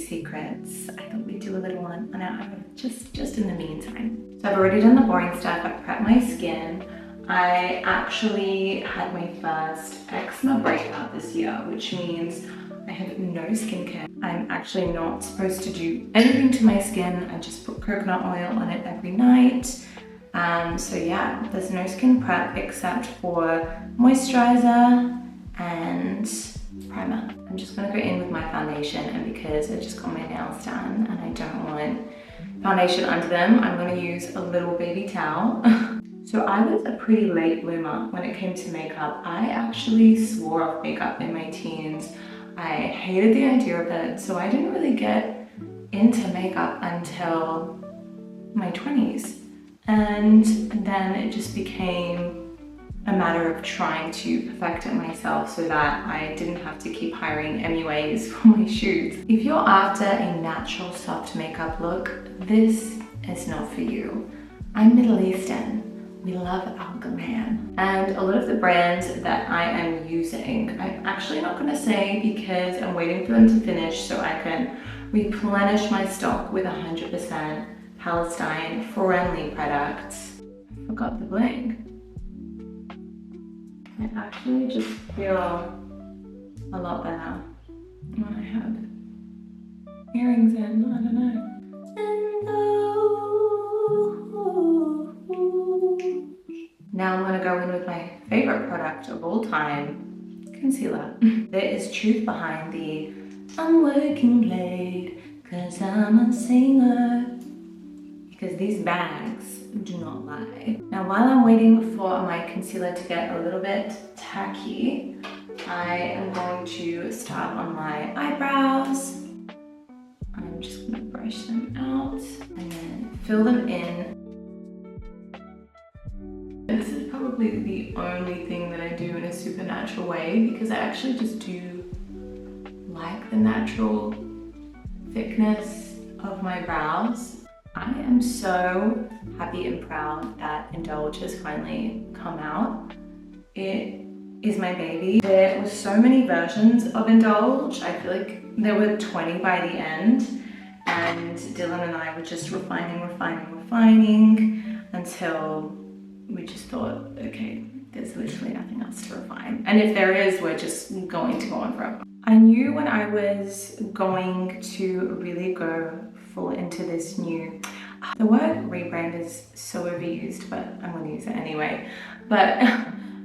secrets, I thought we'd do a little one on our own, just in the meantime. So I've already done the boring stuff. I've prepped my skin. I actually had my first eczema breakout this year, which means I have no skincare. I'm actually not supposed to do anything to my skin. I just put coconut oil on it every night. So yeah, there's no skin prep except for moisturizer and primer. I'm just gonna go in with my foundation, and because I just got my nails done and I don't want foundation under them, I'm gonna use a little baby towel. So I was a pretty late bloomer when it came to makeup. I actually swore off makeup in my teens. I hated the idea of it, so I didn't really get into makeup until my 20s. And then it just became a matter of trying to perfect it myself so that I didn't have to keep hiring MUAs for my shoots. If you're after a natural soft makeup look, this is not for you. I'm Middle Eastern. We love Algaman. And a lot of the brands that I am using, I'm actually not gonna say because I'm waiting for them to finish so I can replenish my stock with 100% Palestine-friendly products. I forgot the bling. I actually just feel a lot better when I have earrings in, I don't know. Now I'm gonna go in with my favorite product of all time, concealer. There is truth behind the I'm working late cause I'm a singer, because these bags do not lie. Now while I'm waiting for my concealer to get a little bit tacky, I am going to start on my eyebrows. I'm just gonna brush them out and then fill them in. This is probably the only thing that I do in a supernatural way, because I actually just do like the natural thickness of my brows. I am so happy and proud that Indulge has finally come out. It is my baby. There were so many versions of Indulge. I feel like there were 20 by the end, and Dylan and I were just refining until we just thought, okay, there's literally nothing else to refine. And if there is, we're just going to go on forever. I knew when I was going to really go full into this new, the word rebrand is so overused, but I'm gonna use it anyway. But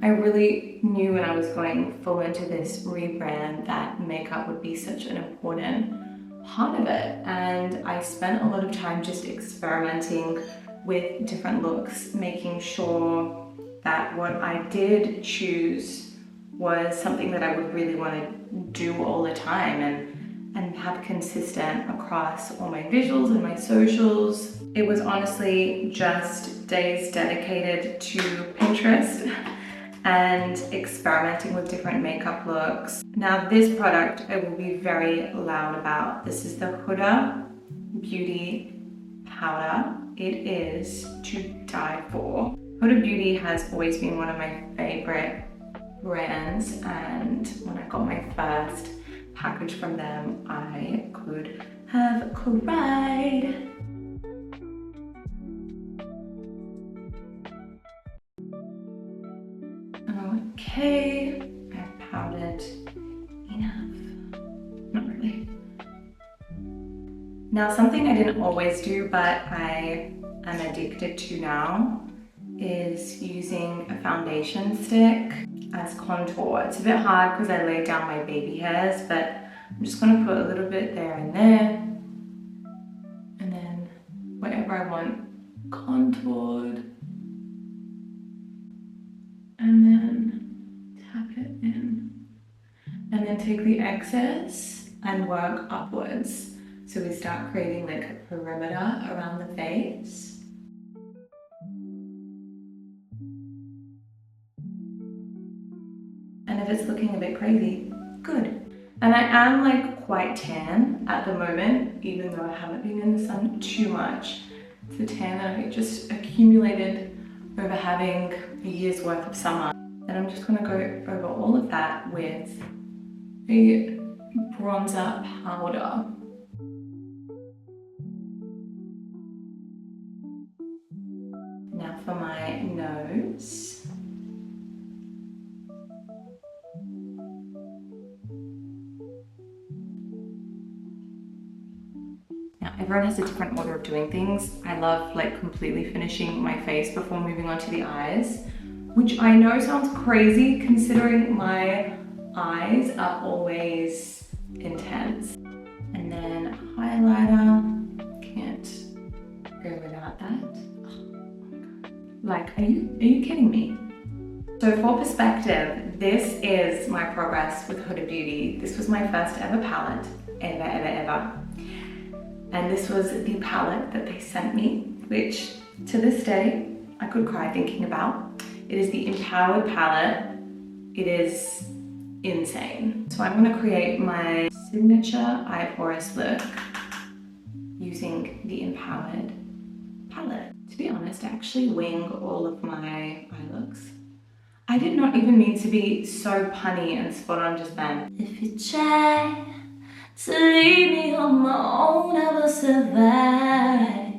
I really knew when I was going full into this rebrand that makeup would be such an important part of it. And I spent a lot of time just experimenting with different looks, making sure that what I did choose was something that I would really want to do all the time and have consistent across all my visuals and my socials. It was honestly just days dedicated to Pinterest and experimenting with different makeup looks. Now this product I will be very loud about. This is the Huda Beauty Powder. It is to die for. Huda Beauty has always been one of my favorite brands, and when I got my first package from them, I could have cried. Okay, I've powdered enough. Not really. Now, something I didn't always do, but I am addicted to now, is using a foundation stick as contour. It's a bit hard because I laid down my baby hairs, but I'm just gonna put a little bit there and there, and then wherever I want contoured, and then tap it in, and then take the excess and work upwards. So we start creating like a perimeter around the face. And if it's looking a bit crazy, good. And I am like quite tan at the moment, even though I haven't been in the sun too much. It's a tan that I just accumulated over having a year's worth of summer. And I'm just gonna go over all of that with a bronzer powder. nose. Now, everyone has a different order of doing things. I love like completely finishing my face before moving on to the eyes, which I know sounds crazy considering my eyes are always intense. And then highlighter, can't go without that. Like, are you kidding me? So for perspective, this is my progress with Huda Beauty. This was my first ever palette, ever. And this was the palette that they sent me, which to this day, I could cry thinking about. It is the Empowered palette. It is insane. So I'm gonna create my signature eye porous look using the Empowered palette. To be honest, I actually wing all of my eye looks. I did not even mean to be so punny and spot on just then. If you try to leave me on my own, I will survive.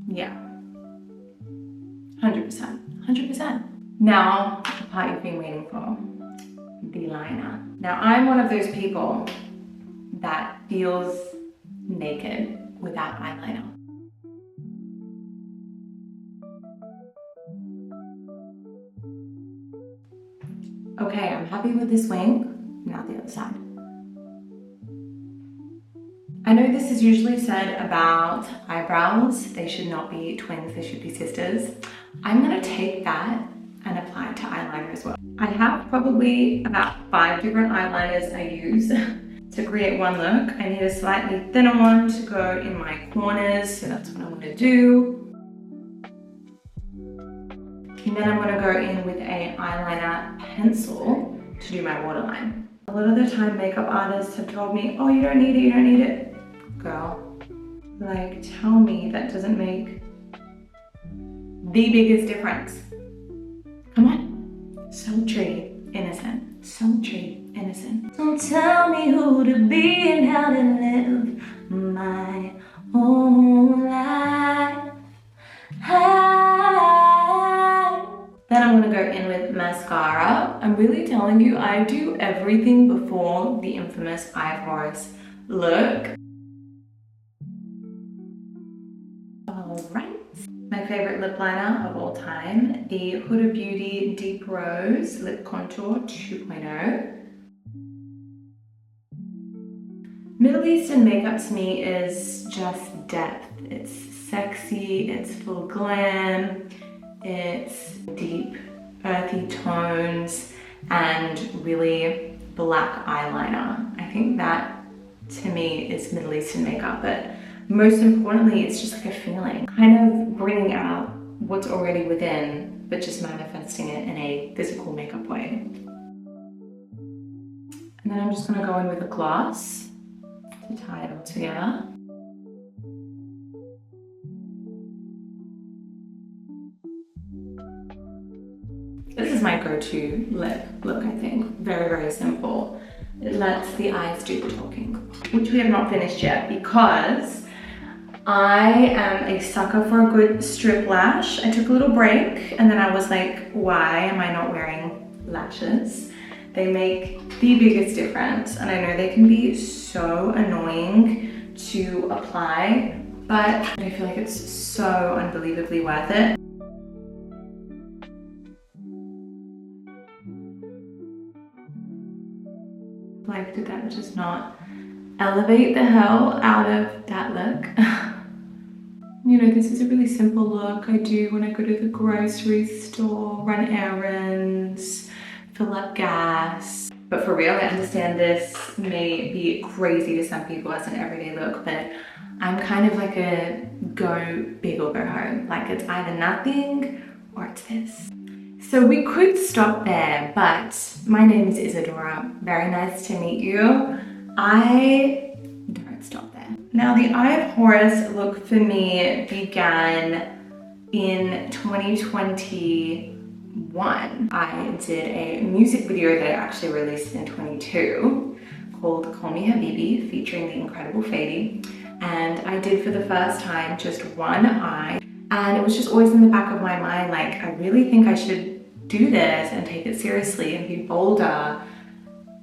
Yeah, 100%. Now, the part you've been waiting for, the liner. Now, I'm one of those people that feels naked without eyeliner. Okay, I'm happy with this wing. Now the other side. I know this is usually said about eyebrows. They should not be twins, they should be sisters. I'm gonna take that and apply it to eyeliner as well. I have probably about 5 different eyeliners I use to create one look. I need a slightly thinner one to go in my corners, so that's what I'm gonna do. And then I'm gonna go in with an eyeliner pencil to do my waterline. A lot of the time makeup artists have told me, oh, you don't need it, you don't need it. Girl, like tell me that doesn't make the biggest difference. Come on, sultry, innocent, sultry, innocent. Don't tell me who to be and how to live my own life. Then I'm gonna go in with mascara. I'm really telling you, I do everything before the infamous eye porous look. Alright, my favorite lip liner of all time, the Huda Beauty Deep Rose Lip Contour 2.0. Middle Eastern makeup to me is just depth. It's sexy, it's full glam, it's deep, earthy tones, and really black eyeliner. I think that, to me, is Middle Eastern makeup, but most importantly, it's just like a feeling. Kind of bringing out what's already within, but just manifesting it in a physical makeup way. And then I'm just gonna go in with a gloss to tie it all together. This is my go-to lip look, I think. Very, very simple. It lets the eyes do the talking, which we have not finished yet because I am a sucker for a good strip lash. I took a little break and then I was like, why am I not wearing lashes? They make the biggest difference, and I know they can be so annoying to apply, but I feel like it's so unbelievably worth it. Like, did that just not elevate the hell out of that look? You know, this is a really simple look I do when I go to the grocery store, run errands, fill up gas. But for real, I understand this may be crazy to some people as an everyday look, but I'm kind of like a go big or go home. Like, it's either nothing or it's this. So we could stop there, but my name is Isadora. Very nice to meet you. I don't stop there. Now, the Eye of Horus look for me began in 2021. I did a music video that I actually released in 22 called Call Me Habibi, featuring the incredible Fady. and I did for the first time just one eye, and it was just always in the back of my mind, like, I really think I should do this and take it seriously and be bolder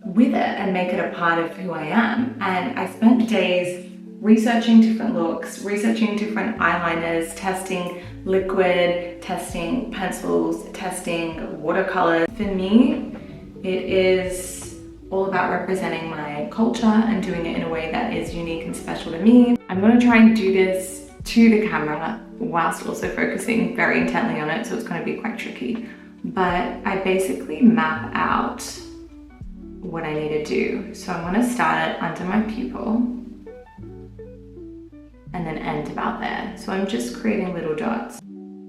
with it and make it a part of who I am. And I spent days researching different looks, researching different eyeliners, testing liquid, testing pencils, testing watercolors. For me, it is all about representing my culture and doing it in a way that is unique and special to me. I'm gonna try and do this to the camera whilst also focusing very intently on it, so it's gonna be quite tricky. But I basically map out what I need to do. So I'm gonna start it under my pupil and then end about there. So I'm just creating little dots.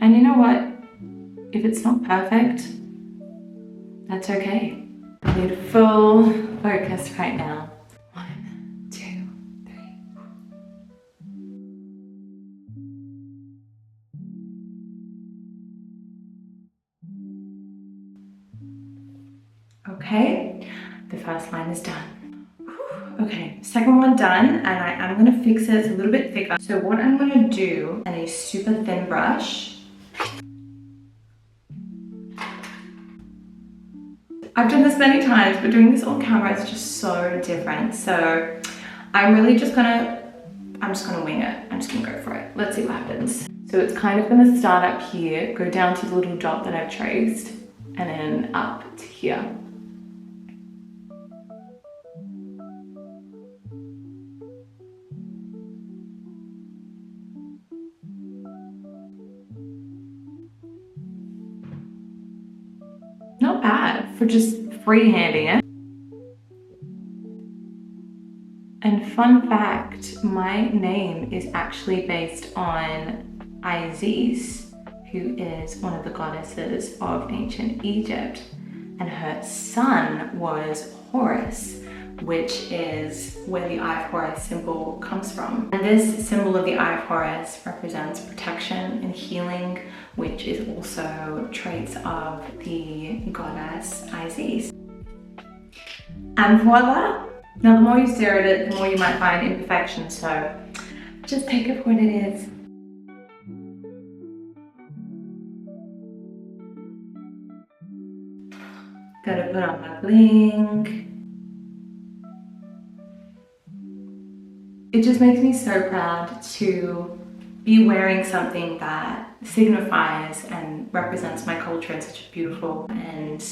And you know what? If it's not perfect, that's okay. I need full focus right now. 1, 2, 3. Okay, the first line is done. Okay, second one done, and I'm gonna fix it. It's a little bit thicker. So what I'm gonna do, and a super thin brush, I've done this many times, but doing this on camera is just so different. So I'm just gonna wing it. I'm just gonna go for it. Let's see what happens. So it's kind of gonna start up here, go down to the little dot that I've traced, and then up to here. Not bad for just freehanding it. And fun fact, my name is actually based on Isis, who is one of the goddesses of ancient Egypt, and her son was Horus, which is where the Eye of Horus symbol comes from. And this symbol of the Eye of Horus represents protection and healing, which is also traits of the goddess Isis. And voila! Now the more you stare at it, the more you might find imperfections, so just take it for what it is. Gotta put on my bling. It just makes me so proud to be wearing something that signifies and represents my culture in such a beautiful and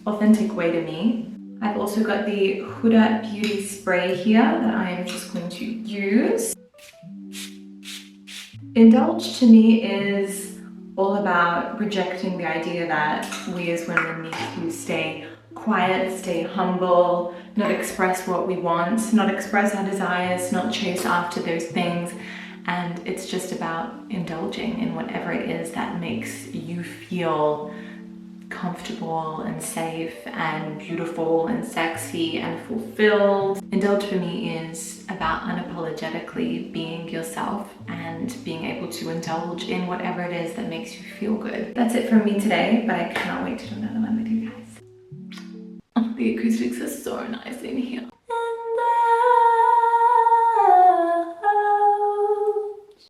authentic way to me. I've also got the Huda Beauty Spray here that I'm just going to use. Indulge to me is all about rejecting the idea that we as women need to stay quiet, stay humble, not express what we want, not express our desires, not chase after those things. And it's just about indulging in whatever it is that makes you feel comfortable and safe and beautiful and sexy and fulfilled. Indulge for me is about unapologetically being yourself and being able to indulge in whatever it is that makes you feel good. That's it from me today, but I cannot wait to do another one with you guys. Oh, the acoustics are so nice in here.